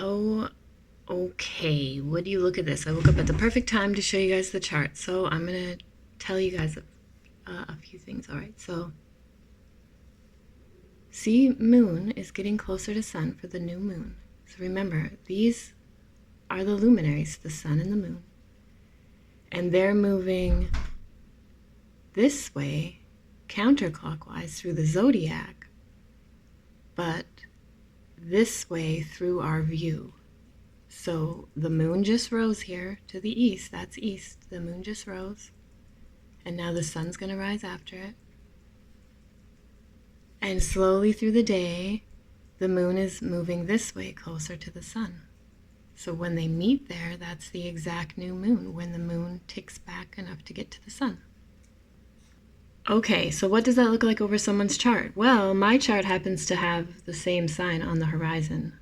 Oh, okay. Would you look at this? I woke up at the perfect time to show you guys the chart. So I'm going to tell you guys a few things. All right. So see, moon is getting closer to sun for the new moon. So remember, these are the luminaries, the sun and the moon. And they're moving this way, counterclockwise through the zodiac, but this way through our view. So the moon just rose here to the east. That's east. The moon just rose. And now the sun's going to rise after it. And slowly through the day, the moon is moving this way closer to the sun. So when they meet there, that's the exact new moon, when the moon ticks back enough to get to the sun. Okay, so what does that look like over someone's chart? Well, my chart happens to have the same sign on the horizon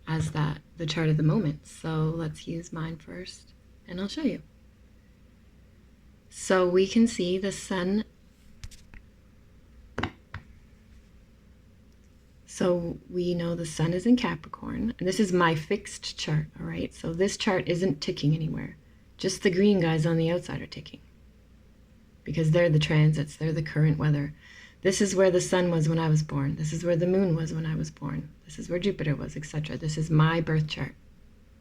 as the chart of the moment. So let's use mine first, and I'll show you. So we can see the sun. So we know the sun is in Capricorn, and this is my fixed chart, all right? So this chart isn't ticking anywhere. Just the green guys on the outside are ticking, because they're the transits, they're the current weather. This is where the sun was when I was born. This is where the moon was when I was born. This is where Jupiter was, etc. This is my birth chart.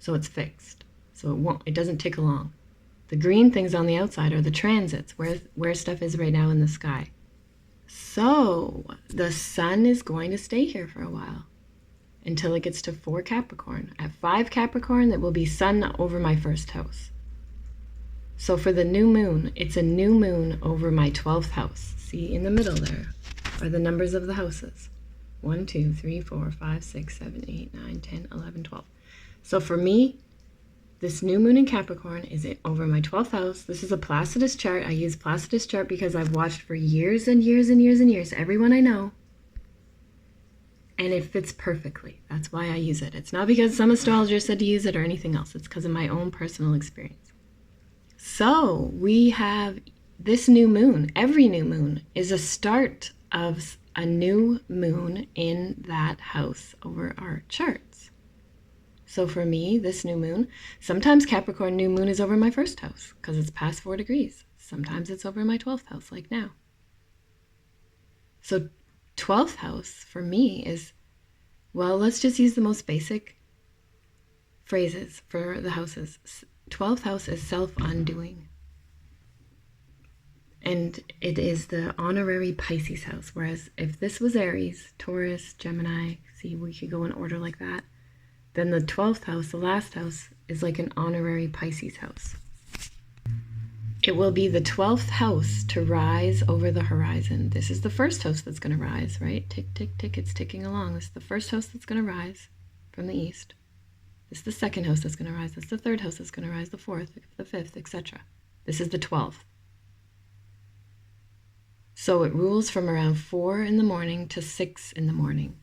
So it's fixed. So it doesn't tick along. The green things on the outside are the transits, where stuff is right now in the sky. So the sun is going to stay here for a while until it gets to 4 Capricorn. At 5 Capricorn, that will be sun over my first house. So for the new moon, it's a new moon over my 12th house. See, in the middle there are the numbers of the houses. 1, 2, 3, 4, 5, 6, 7, 8, 9, 10, 11, 12. So for me, this new moon in Capricorn is over my 12th house. This is a Placidus chart. I use Placidus chart because I've watched for years and years and years and years, everyone I know. And it fits perfectly. That's why I use it. It's not because some astrologer said to use it or anything else. It's because of my own personal experience. So we have this new moon. Every new moon is a start of a new moon in that house over our charts. So for me, this new moon, sometimes Capricorn new moon is over my first house because it's past 4 degrees. Sometimes it's over my 12th house, like now. So 12th house for me is, well, let's just use the most basic phrases for the houses. 12th house is self-undoing. And it is the honorary Pisces house. Whereas if this was Aries, Taurus, Gemini, see, we could go in order like that. Then the 12th house, the last house, is like an honorary Pisces house. It will be the 12th house to rise over the horizon. This is the first house that's going to rise, right? Tick, tick, tick, it's ticking along. This is the first house that's going to rise from the east. This is the second house that's going to rise. This is the third house that's going to rise, the fourth, the fifth, etc. This is the 12th. So it rules from around 4 in the morning to 6 in the morning.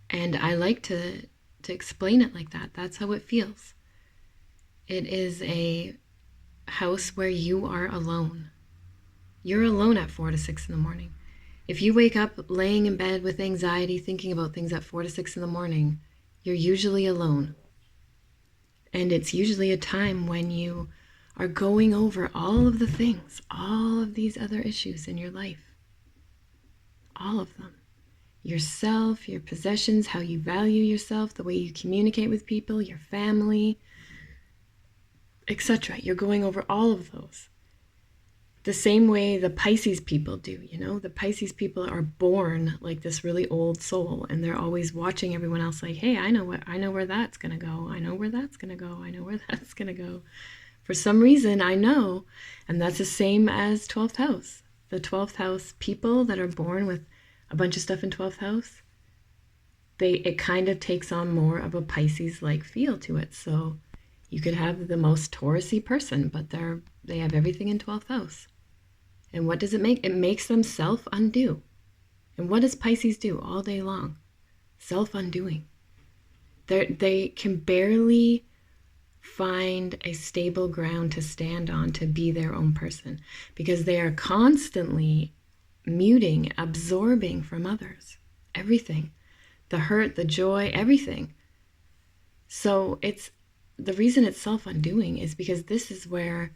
And I like to explain it like that. That's how it feels. It is a house where you are alone. You're alone at 4 to 6 in the morning. If you wake up laying in bed with anxiety, thinking about things at 4 to 6 in the morning, you're usually alone. And it's usually a time when you are going over all of the things, all of these other issues in your life. All of them. Yourself, your possessions, how you value yourself, the way you communicate with people, your family, etc. You're going over all of those. The same way the Pisces people do, you know? The Pisces people are born like this really old soul, and they're always watching everyone else like, hey, I know where that's going to go. I know where that's going to go. I know where that's going to go. For some reason, I know, and that's the same as 12th house. The 12th house people that are born with a bunch of stuff in 12th house, it kind of takes on more of a Pisces-like feel to it. So you could have the most Taurus-y person, but they have everything in 12th house. And what does it make? It makes them self-undo. And what does Pisces do all day long? Self-undoing. They can barely find a stable ground to stand on to be their own person because they are constantly muting, absorbing from others. Everything. The hurt, the joy, everything. So it's the reason it's self-undoing is because this is where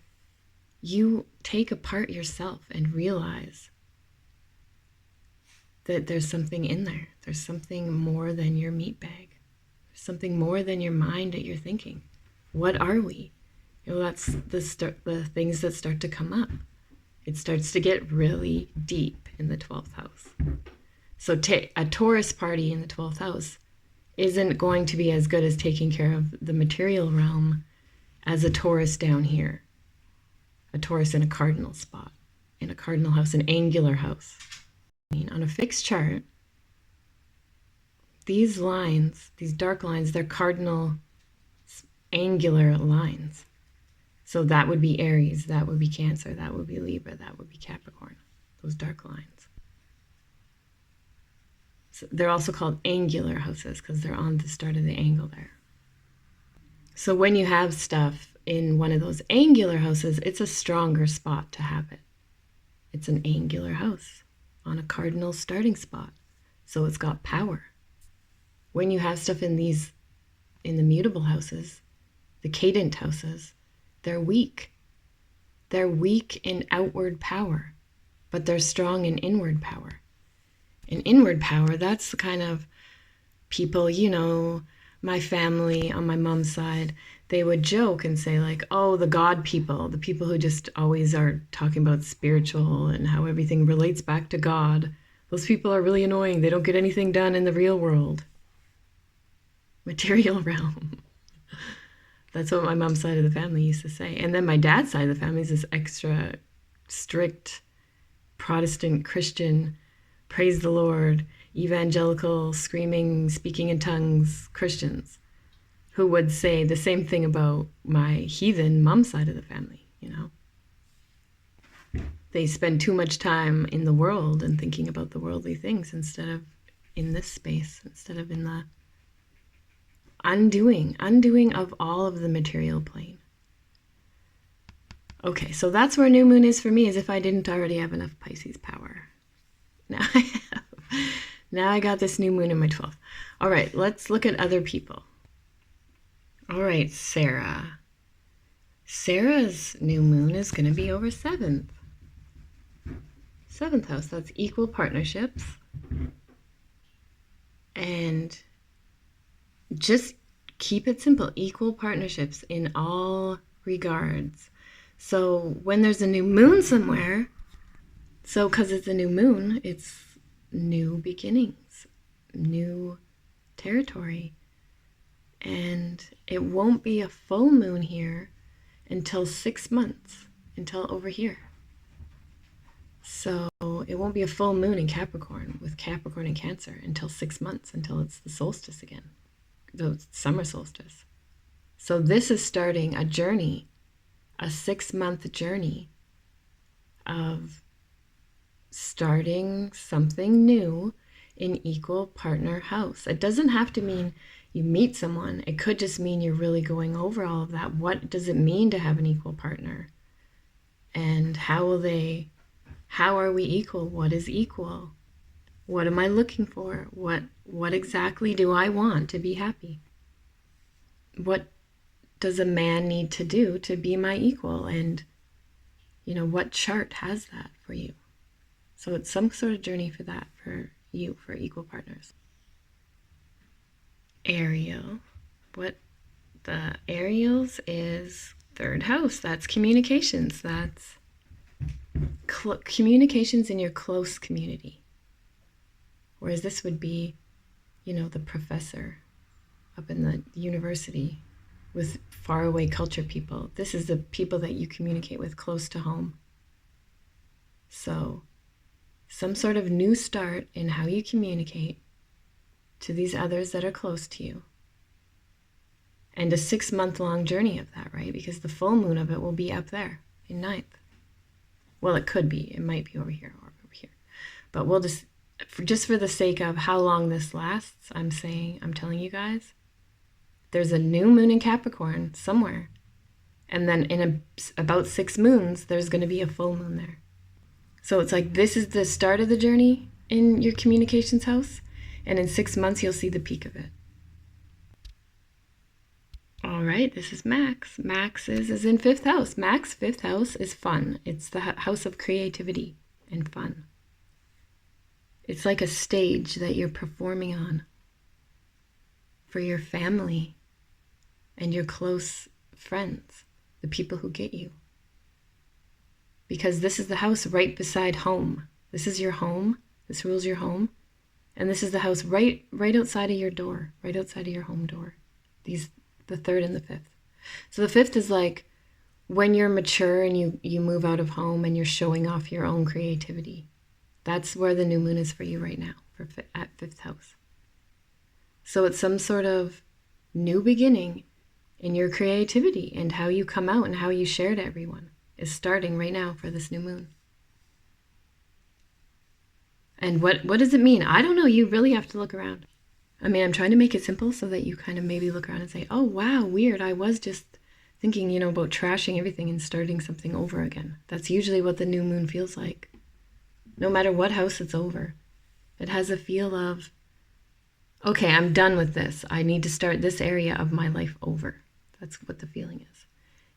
you take apart yourself and realize that there's something in there. There's something more than your meat bag. There's something more than your mind that you're thinking. What are we? That's the things that start to come up. It starts to get really deep in the 12th house. So a Taurus party in the 12th house isn't going to be as good as taking care of the material realm as a Taurus down here. A Taurus in a cardinal spot, in a cardinal house, an angular house. On a fixed chart, these lines, these dark lines, they're cardinal angular lines. So that would be Aries, that would be Cancer, that would be Libra, that would be Capricorn, those dark lines. So they're also called angular houses because they're on the start of the angle there. So when you have stuff in one of those angular houses, it's a stronger spot to have it. It's an angular house on a cardinal starting spot. So it's got power. When you have stuff in the mutable houses, the cadent houses, they're weak. They're weak in outward power, but they're strong in inward power. In inward power, that's the kind of people, my family on my mom's side, they would joke and say like, oh, the God people, the people who just always are talking about spiritual and how everything relates back to God. Those people are really annoying. They don't get anything done in the real world. Material realm. That's what my mom's side of the family used to say. And then my dad's side of the family is this extra strict Protestant Christian, praise the Lord, evangelical, screaming, speaking in tongues Christians who would say the same thing about my heathen mom's side of the family, They spend too much time in the world and thinking about the worldly things instead of in this space, instead of in the undoing of all of the material plane. Okay, so that's where new moon is for me, as if I didn't already have enough Pisces power. Now I have. Now I got this new moon in my 12th. All right, let's look at other people. All right, Sarah. Sarah's new moon is going to be over 7th. 7th house, that's equal partnerships. And just keep it simple, equal partnerships in all regards. So when there's a new moon somewhere, so because it's a new moon, it's new beginnings, new territory. And it won't be a full moon here until 6 months, until over here. So it won't be a full moon in Capricorn with Capricorn and Cancer until 6 months, until it's the solstice again, the summer solstice. So this is starting a journey, a 6-month journey of starting something new in equal partner house. It doesn't have to mean you meet someone. It could just mean you're really going over all of that. What does it mean to have an equal partner? And how are we equal? What is equal? What am I looking for? What exactly do I want to be happy? What does a man need to do to be my equal? And, what chart has that for you? So it's some sort of journey for that, for you, for equal partners. Ariel. What the Ariel's is 3rd house. That's communications. That's communications in your close community. Whereas this would be, the professor up in the university with faraway culture people. This is the people that you communicate with close to home. So some sort of new start in how you communicate to these others that are close to you. And a 6-month-long journey of that, right? Because the full moon of it will be up there in 9th. Well, it could be. It might be over here or over here. But we'll just for the sake of how long this lasts, I'm telling you guys, there's a new moon in Capricorn somewhere. And then in about 6 moons, there's going to be a full moon there. So it's like this is the start of the journey in your communications house. And in 6 months, you'll see the peak of it. All right, this is Max. Max is in fifth house. Max, fifth house is fun. It's the house of creativity and fun. It's like a stage that you're performing on for your family and your close friends, the people who get you. Because this is the house right beside home. This is your home. This rules your home. And this is the house right outside of your door, right outside of your home door. The third and the fifth. So the fifth is like when you're mature and you move out of home and you're showing off your own creativity. That's where the new moon is for you right now, at fifth house. So it's some sort of new beginning in your creativity, and how you come out and how you share to everyone is starting right now for this new moon. And what does it mean? I don't know. You really have to look around. I mean, I'm trying to make it simple so that you kind of maybe look around and say, oh, wow, weird. I was just thinking, about trashing everything and starting something over again. That's usually what the new moon feels like. No matter what house it's over, it has a feel of, okay, I'm done with this. I need to start this area of my life over. That's what the feeling is.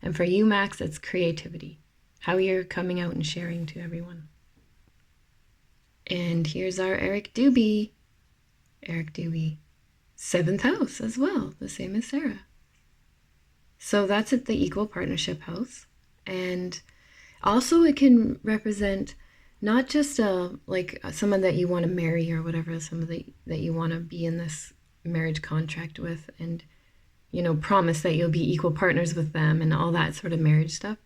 And for you, Max, it's creativity. How you're coming out and sharing to everyone. And here's our Eric Doobie. Eric Doobie, seventh house as well, the same as Sarah. So that's at the equal partnership house. And also it can represent not just someone that you want to marry or whatever, somebody that you want to be in this marriage contract with and, promise that you'll be equal partners with them and all that sort of marriage stuff.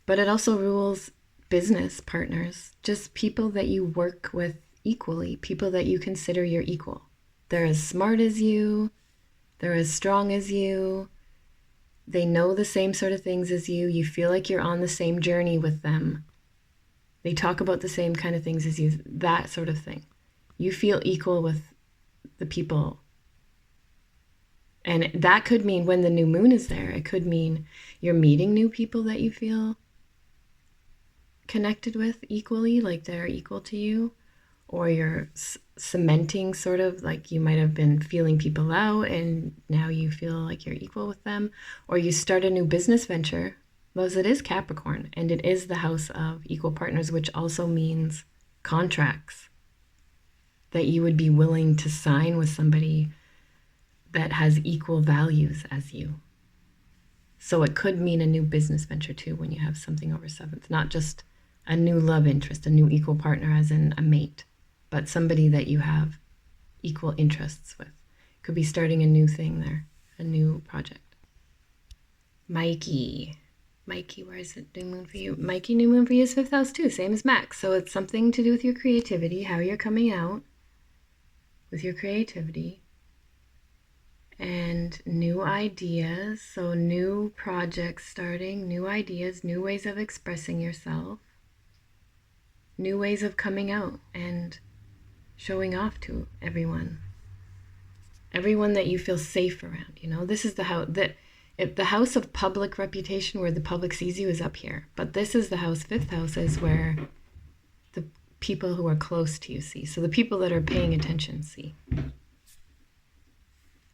But it also rules business partners, just people that you work with equally, people that you consider your equal. They're as smart as you, they're as strong as you, they know the same sort of things as you feel like you're on the same journey with them. They talk about the same kind of things as you, that sort of thing. You feel equal with the people. And that could mean when the new moon is there, it could mean you're meeting new people that you feel connected with equally, like they're equal to you, or you're cementing sort of like you might have been feeling people out and now you feel like you're equal with them, or you start a new business venture. Because it is Capricorn and it is the house of equal partners, which also means contracts that you would be willing to sign with somebody that has equal values as you. So it could mean a new business venture too when you have something over seventh, not just a new love interest, a new equal partner as in a mate, but somebody that you have equal interests with. Could be starting a new thing there, a new project. Mikey, where is it? New moon for you. Mikey, new moon for you is fifth house too, same as Max. So it's something to do with your creativity, how you're coming out with your creativity. And new ideas, so new projects starting, new ideas, new ways of expressing yourself, new ways of coming out and showing off to everyone that you feel safe around. This is the house that, if the house of public reputation where the public sees you is up here, but this is the house, fifth house is where the people who are close to you see. So the people that are paying attention see.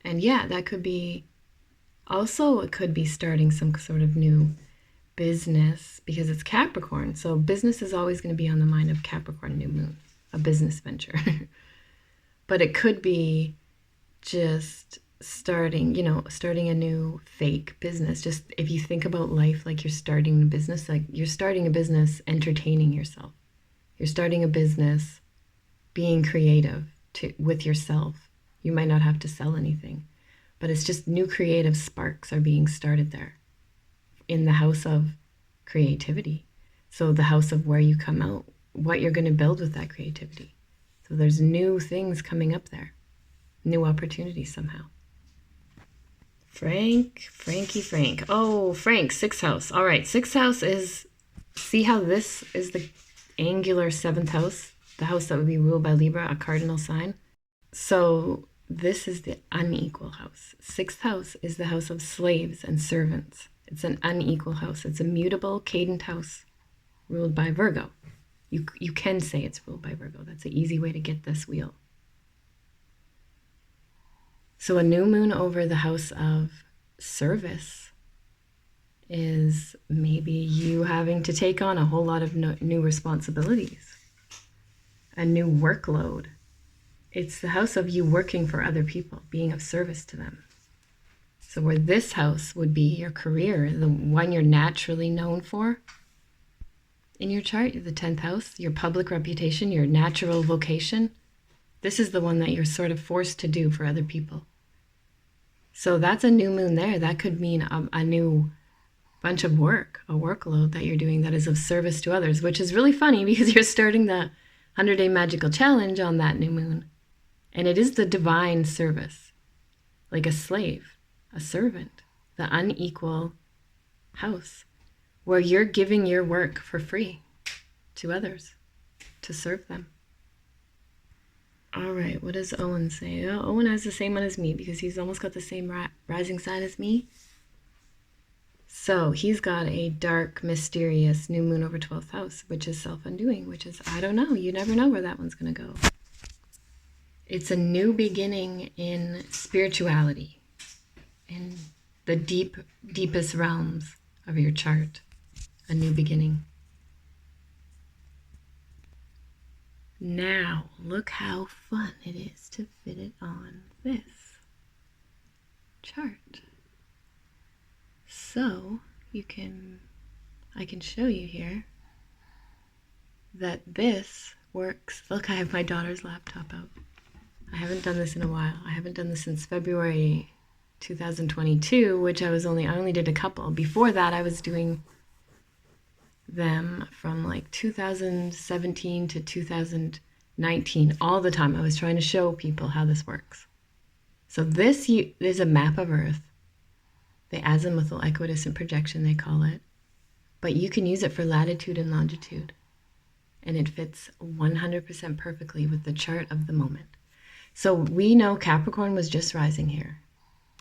And yeah, that could be, also it could be starting some sort of new business because it's Capricorn. So business is always going to be on the mind of Capricorn new moon, a business venture. But it could be just starting a new fake business. Just if you think about life like you're starting a business, like you're starting a business entertaining yourself. You're starting a business being creative with yourself. You might not have to sell anything, but it's just new creative sparks are being started there in the house of creativity. So the house of where you come out, what you're going to build with that creativity. So there's new things coming up there, new opportunities somehow. Frank. Oh, Frank, sixth house. All right, sixth house is, see how this is the angular seventh house, the house that would be ruled by Libra, a cardinal sign. So this is the unequal house. Sixth house is the house of slaves and servants. It's an unequal house. It's a mutable, cadent house ruled by Virgo. You can say it's ruled by Virgo. That's an easy way to get this wheel. So a new moon over the house of service is maybe you having to take on a whole lot of new responsibilities, a new workload. It's the house of you working for other people, being of service to them. So where this house would be your career, the one you're naturally known for in your chart, the 10th house, your public reputation, your natural vocation, this is the one that you're sort of forced to do for other people. So that's a new moon there. That could mean a new bunch of work, a workload that you're doing that is of service to others, which is really funny because you're starting the 100-day magical challenge on that new moon. And it is the divine service, like a slave, a servant, the unequal house, where you're giving your work for free to others to serve them. All right, what does Owen say? Oh, Owen has the same one as me because he's almost got the same rising sign as me. So he's got a dark, mysterious new moon over 12th house, which is self-undoing, which is, I don't know. You never know where that one's going to go. It's a new beginning in spirituality, in the deepest realms of your chart. A new beginning. Now, look how fun it is to fit it on this chart. So, I can show you here that this works. Look, I have my daughter's laptop out. I haven't done this in a while. I haven't done this since February 2022, which I only did a couple. Before that, I was doing them from like 2017 to 2019 all the time. I was trying to show people how this works. So this is a map of Earth, the azimuthal equidistant projection they call it, but you can use it for latitude and longitude, and it fits 100% perfectly with the chart of the moment. So we know Capricorn was just rising here,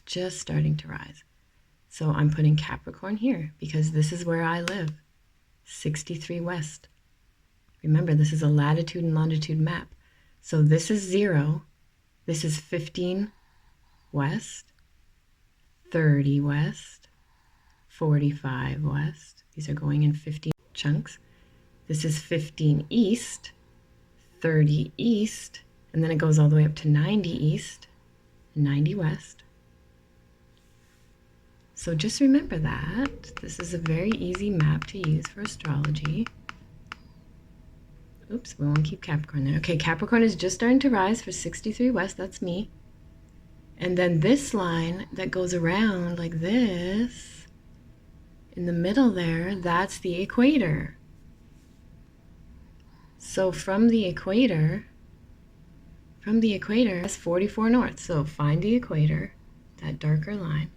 just starting to rise. So I'm putting Capricorn here because this is where I live. 63 west. Remember, this is a latitude and longitude map. So this is 0. This is 15 west, 30 west, 45 west. These are going in 15 chunks. This is 15 east, 30 east, and then it goes all the way up to 90 east, 90 west. So just remember that. This is a very easy map to use for astrology. Oops, we won't keep Capricorn there. Okay, Capricorn is just starting to rise for 63 west. That's me. And then this line that goes around like this, in the middle there, that's the equator. So from the equator, that's 44 north. So find the equator, that darker line.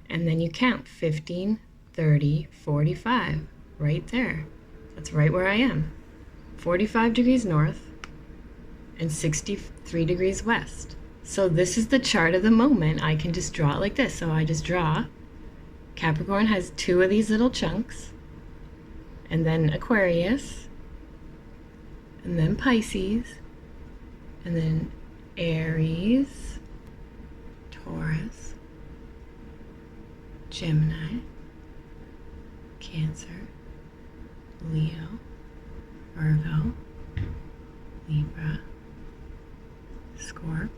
And then you count 15, 30, 45, right there. That's right where I am. 45 degrees north and 63 degrees west. So this is the chart of the moment. I can just draw it like this. So I just draw. Capricorn has 2 of these little chunks, and then Aquarius, and then Pisces, and then Aries, Taurus, Gemini, Cancer, Leo, Virgo, Libra, Scorpio,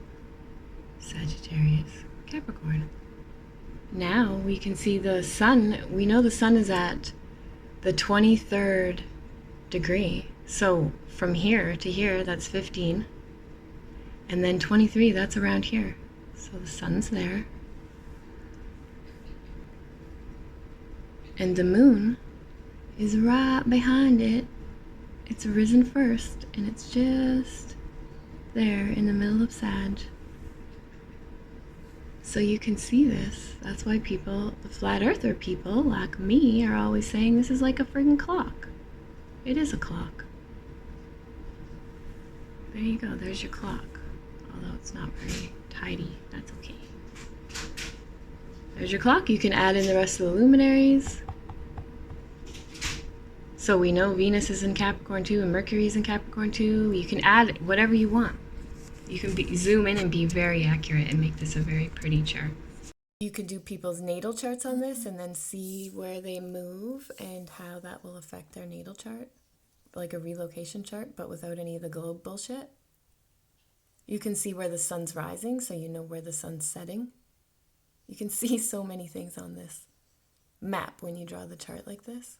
Sagittarius, Capricorn. Now we can see the sun. We know the sun is at the 23rd degree. So from here to here, that's 15. And then 23, that's around here. So the sun's there. And the moon is right behind it. It's risen first, and it's just there in the middle of Sag. So you can see this. That's why people, the flat earther people like me, are always saying this is like a friggin' clock. It is a clock. There you go, there's your clock. Although it's not very tidy, that's okay. There's your clock. You can add in the rest of the luminaries. So we know Venus is in Capricorn too, and Mercury is in Capricorn too. You can add whatever you want. You can zoom in and be very accurate and make this a very pretty chart. You could do people's natal charts on this and then see where they move and how that will affect their natal chart, like a relocation chart, but without any of the globe bullshit. You can see where the sun's rising, so you know where the sun's setting. You can see so many things on this map when you draw the chart like this.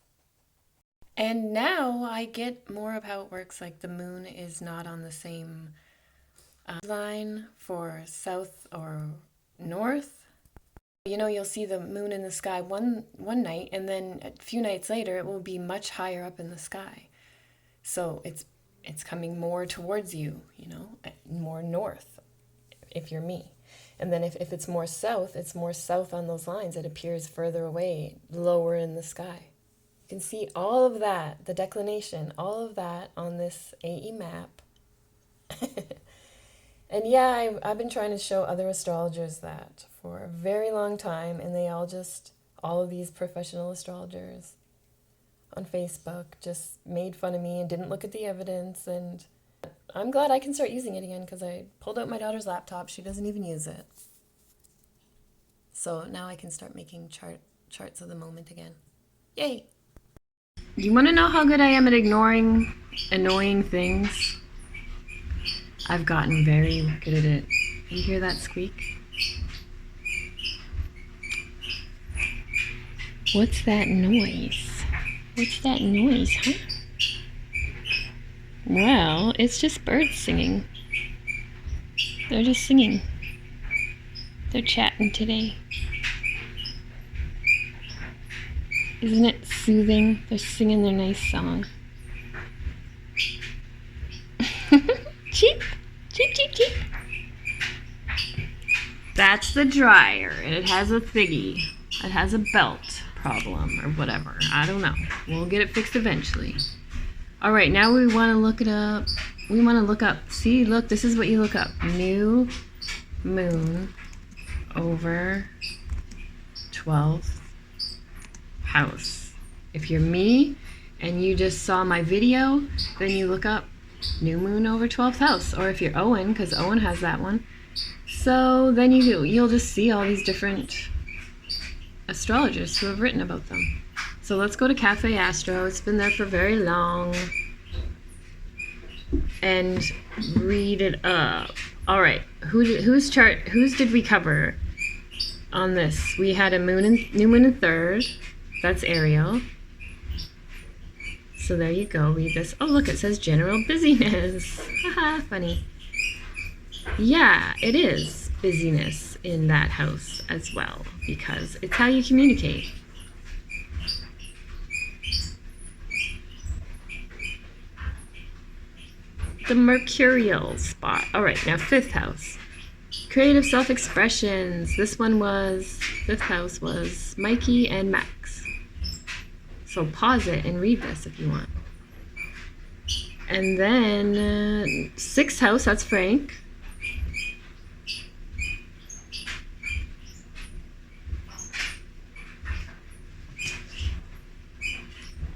And now I get more of how it works, like the moon is not on the same line for south or north. You know, you'll see the moon in the sky one night, and then a few nights later it will be much higher up in the sky. So it's coming more towards you, you know, more north if you're me. And then if it's more south on those lines. It appears further away, lower in the sky. You can see all of that, the declination, all of that on this AE map. And yeah, I've been trying to show other astrologers that for a very long time, and they all of these professional astrologers on Facebook just made fun of me and didn't look at the evidence. And I'm glad I can start using it again because I pulled out my daughter's laptop. She doesn't even use it. So now I can start making charts of the moment again. Yay! You want to know how good I am at ignoring annoying things? I've gotten very good at it. You hear that squeak? What's that noise? What's that noise, huh? Well, it's just birds singing. They're just singing. They're chatting today. Isn't it soothing? They're singing their nice song. Cheep, cheep, cheep, cheep. That's the dryer, and it has a thingy. It has a belt problem or whatever. I don't know. We'll get it fixed eventually. All right, now we want to look it up. We want to look up. See, look, this is what you look up. New moon over 12th house. If you're me and you just saw my video, then you look up new moon over 12th house. Or if you're Owen, because Owen has that one. So then you'll just see all these different astrologers who have written about them. So let's go to Cafe Astro. It's been there for very long. And read it up. All right, whose did we cover on this? We had a new moon in third. That's Ariel. So there you go. Read this. Oh, look, it says general busyness. Haha, funny. Yeah, it is busyness in that house as well, because it's how you communicate. The mercurial spot. All right, now 5th house. Creative self-expressions. This one was, 5th house was Mikey and Max. So pause it and read this if you want. And then 6th house, that's Frank.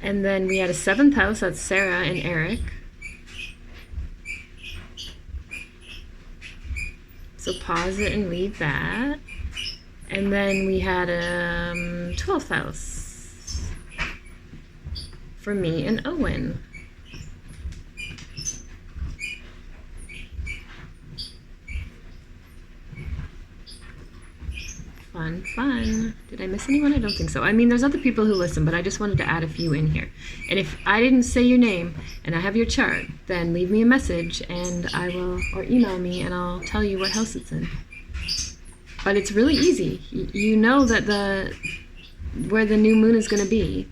And then we had a 7th house, that's Sarah and Eric. So pause it and read that. And then we had a 12th house for me and Owen. Fun, fun. Did I miss anyone? I don't think so. I mean, there's other people who listen, but I just wanted to add a few in here. And if I didn't say your name and I have your chart, then leave me a message and I will, or email me and I'll tell you what house it's in. But it's really easy. You know that where the new moon is going to be,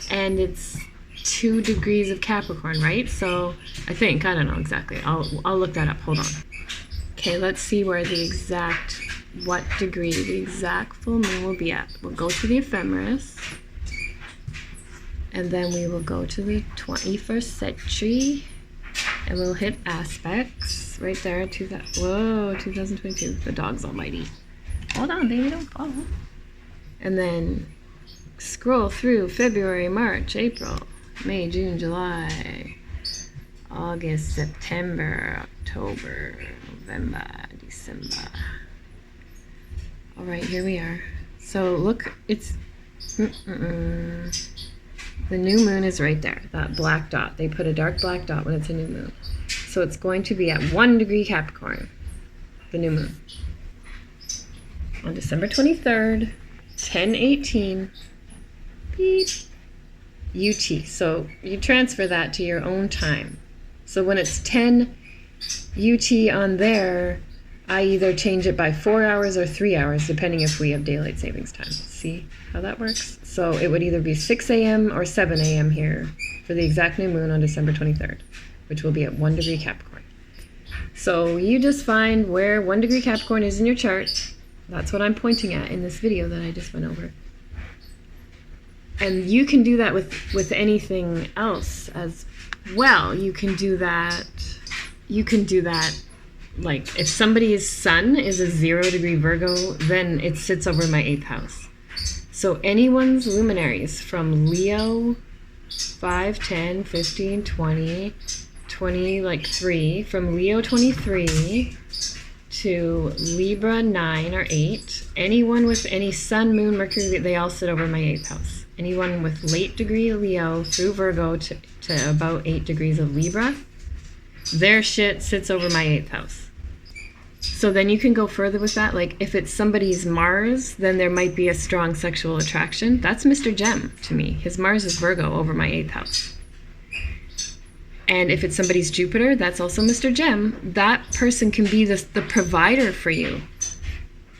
and it's 2 degrees of Capricorn, right? So I think, I don't know exactly. I'll look that up. Hold on. Okay, let's see where what degree the exact full moon will be at. We'll go to the ephemeris, and then we will go to the 21st century, and we'll hit aspects right there. 2022. The dog's almighty. Hold on, baby, don't fall. And then scroll through February, March, April, May, June, July, August, September, October, November, December. All right, here we are. So look, it's the new moon is right there, that black dot. They put a dark black dot when it's a new moon. So it's going to be at 1 degree Capricorn, the new moon, on December 23rd, 10:18, beep, UT. So you transfer that to your own time. So when it's 10 UT on there, I either change it by 4 hours or 3 hours, depending if we have daylight savings time. See how that works? So it would either be 6 a.m. or 7 a.m. here for the exact new moon on December 23rd, which will be at 1 degree Capricorn. So you just find where 1 degree Capricorn is in your chart. That's what I'm pointing at in this video that I just went over. And you can do that with anything else as well. You can do that like if somebody's sun is a 0 degree Virgo, then it sits over my 8th house. So anyone's luminaries from Leo 5, 10, 15, 20, 20, like 3, from Leo 23 to Libra 9 or 8, anyone with any sun, moon, Mercury, they all sit over my 8th house. Anyone with late degree Leo through Virgo to about 8 degrees of Libra, their shit sits over my 8th house. So then you can go further with that. Like if it's somebody's Mars, then there might be a strong sexual attraction. That's Mr. Gem to me. His Mars is Virgo over my 8th house. And if it's somebody's Jupiter, that's also Mr. Gem. That person can be the provider for you.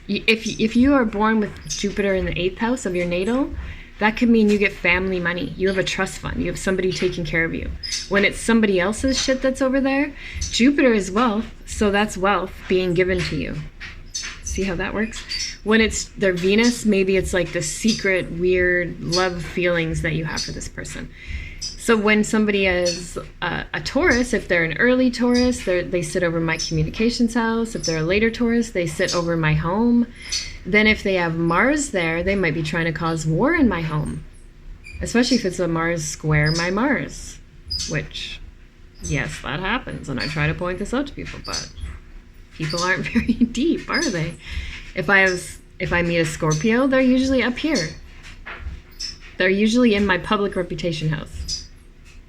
If you are born with Jupiter in the 8th house of your natal, that could mean you get family money. You have a trust fund. You have somebody taking care of you. When it's somebody else's shit that's over there, Jupiter is wealth, so that's wealth being given to you. See how that works? When it's their Venus, maybe it's like the secret, weird love feelings that you have for this person. So when somebody is a Taurus, if they're an early Taurus, they sit over my communications house. If they're a later Taurus, they sit over my home. Then if they have Mars there, they might be trying to cause war in my home, especially if it's a Mars square my Mars, which, yes, that happens. And I try to point this out to people, but people aren't very deep, are they? If I meet a Scorpio, they're usually up here. They're usually in my public reputation house.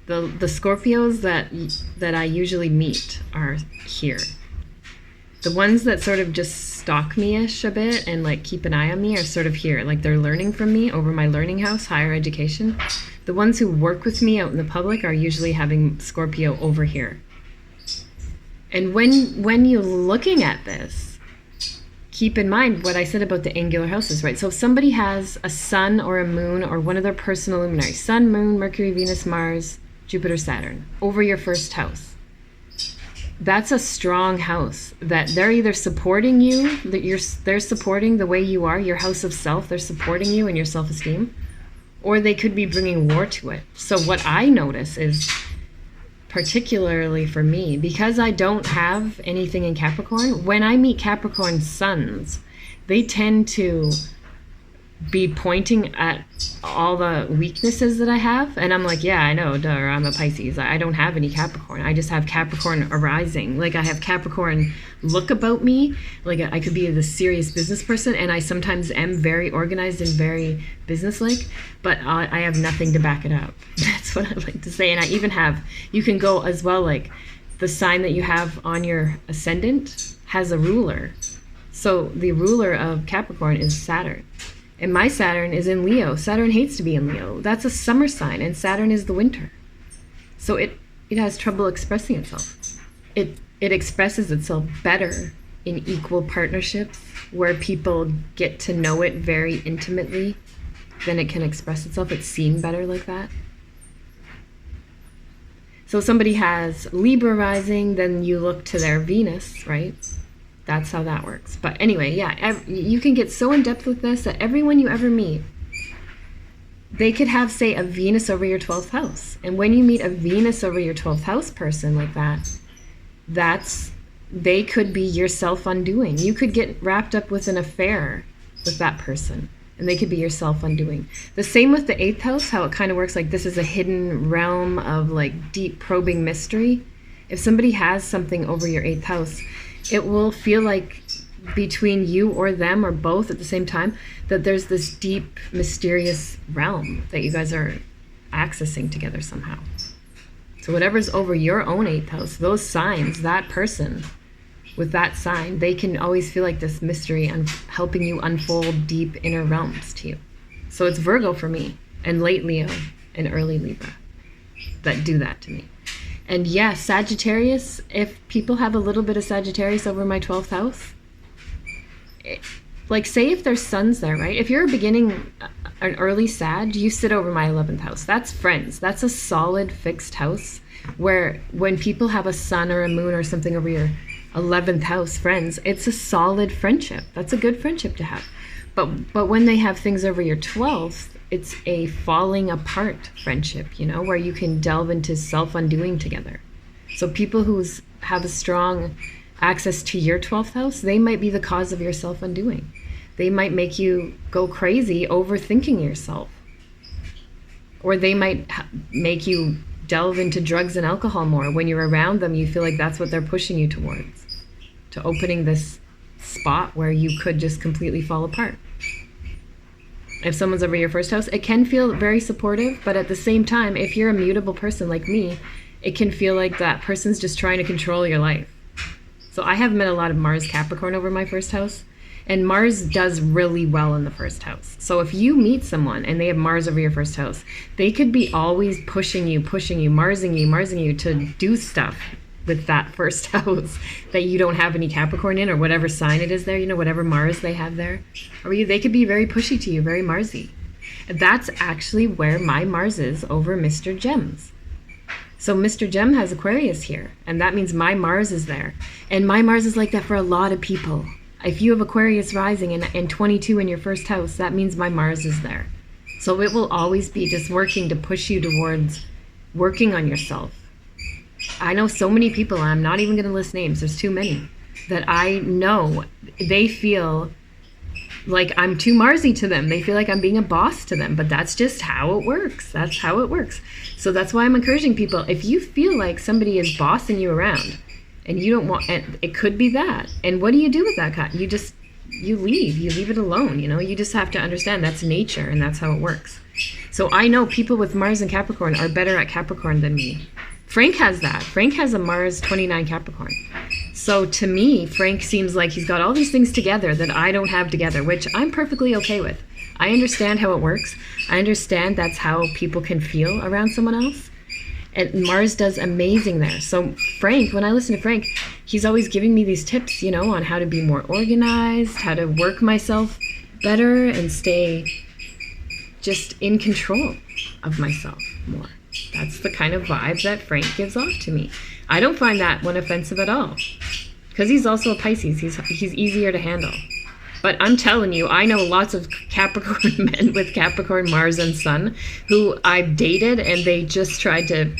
The Scorpios that I usually meet are here. The ones that sort of just stalk me-ish a bit and like keep an eye on me are sort of here. Like they're learning from me over my learning house, higher education. The ones who work with me out in the public are usually having Scorpio over here. And when you're looking at this, keep in mind what I said about the angular houses, right? So if somebody has a sun or a moon or one of their personal luminaries, sun, moon, Mercury, Venus, Mars, Jupiter, Saturn, over your first house, that's a strong house that they're either supporting you, they're supporting the way you are, your house of self, they're supporting you and your self-esteem, or they could be bringing war to it. So what I notice is, particularly for me, because I don't have anything in Capricorn, when I meet Capricorn suns, they tend to be pointing at all the weaknesses that I have, and I'm like, yeah, I know, duh, I'm a Pisces. I don't have any Capricorn. I just have Capricorn arising. Like I have Capricorn look about me. Like I could be the serious business person, and I sometimes am very organized and very businesslike, but I have nothing to back it up. That's what I like to say. And I even have, you can go as well, like the sign that you have on your ascendant has a ruler. So the ruler of Capricorn is Saturn. And my Saturn is in Leo. Saturn hates to be in Leo. That's a summer sign, and Saturn is the winter. So it has trouble expressing itself. It expresses itself better in equal partnerships where people get to know it very intimately. Then it can express itself. It's seen better like that. So somebody has Libra rising, then you look to their Venus, right? That's how that works. But anyway, yeah, you can get so in depth with this that everyone you ever meet, they could have, say, a Venus over your 12th house. And when you meet a Venus over your 12th house person like that, they could be your self-undoing. You could get wrapped up with an affair with that person, and they could be your self-undoing. The same with the 8th house, how it kind of works like this is a hidden realm of like deep probing mystery. If somebody has something over your 8th house, it will feel like between you or them or both at the same time, that there's this deep, mysterious realm that you guys are accessing together somehow. So whatever's over your own 8th house, those signs, that person with that sign, they can always feel like this mystery and helping you unfold deep inner realms to you. So it's Virgo for me, and late Leo and early Libra that do that to me. And yes, Sagittarius, if people have a little bit of Sagittarius over my 12th house, like say if there's suns there, right? If you're beginning an early Sag, you sit over my 11th house. That's friends. That's a solid fixed house where when people have a sun or a moon or something over your 11th house, friends, it's a solid friendship. That's a good friendship to have. But when they have things over your 12th, it's a falling apart friendship, you know, where you can delve into self-undoing together. So people who have a strong access to your 12th house, they might be the cause of your self-undoing. They might make you go crazy overthinking yourself. Or they might make you delve into drugs and alcohol more. When you're around them, you feel like that's what they're pushing you towards, to opening this spot where you could just completely fall apart. If someone's over your first house, it can feel very supportive, but at the same time, if you're a mutable person like me, it can feel like that person's just trying to control your life. So I have met a lot of Mars Capricorn over my first house, and Mars does really well in the first house. So if you meet someone and they have Mars over your first house, they could be always pushing you, Marsing you to do stuff with that first house that you don't have any Capricorn in, or whatever sign it is there, you know, whatever Mars they have there. Or they could be very pushy to you, very Marsy. That's actually where my Mars is over Mr. Gem's. So Mr. Gem has Aquarius here, and that means my Mars is there. And my Mars is like that for a lot of people. If you have Aquarius rising and 22 in your first house, that means my Mars is there. So it will always be just working to push you towards working on yourself. I know so many people, I'm not even going to list names, there's too many, that I know they feel like I'm too Marsy to them. They feel like I'm being a boss to them, but that's just how it works. That's how it works. So that's why I'm encouraging people, if you feel like somebody is bossing you around and you don't want, and it could be that. And what do you do with that guy? You leave it alone. You know, you just have to understand that's nature and that's how it works. So I know people with Mars and Capricorn are better at Capricorn than me. Frank has that. Frank has a Mars 29 Capricorn. So to me, Frank seems like he's got all these things together that I don't have together, which I'm perfectly okay with. I understand how it works. I understand that's how people can feel around someone else. And Mars does amazing there. So Frank, when I listen to Frank, he's always giving me these tips, you know, on how to be more organized, how to work myself better and stay just in control of myself more. That's the kind of vibe that Frank gives off to me. I don't find that one offensive at all, because he's also a Pisces. He's easier to handle. But I'm telling you, I know lots of Capricorn men with Capricorn, Mars, and Sun who I've dated, and they just tried to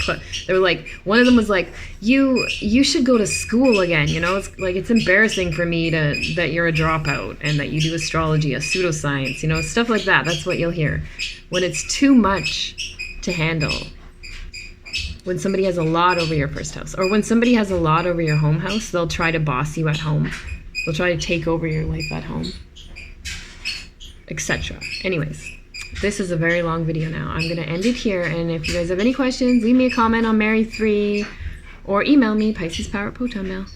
they were like, one of them was like, you should go to school again. You know, it's like, it's embarrassing for me that you're a dropout and that you do astrology, a pseudoscience, you know, stuff like that. That's what you'll hear when it's too much to handle. When somebody has a lot over your first house, or when somebody has a lot over your home house, they'll try to boss you at home. They'll try to take over your life at home, etc. Anyways, this is a very long video now. I'm going to end it here, and if you guys have any questions, leave me a comment on Mary3 or email me, Piscespower@protonmail.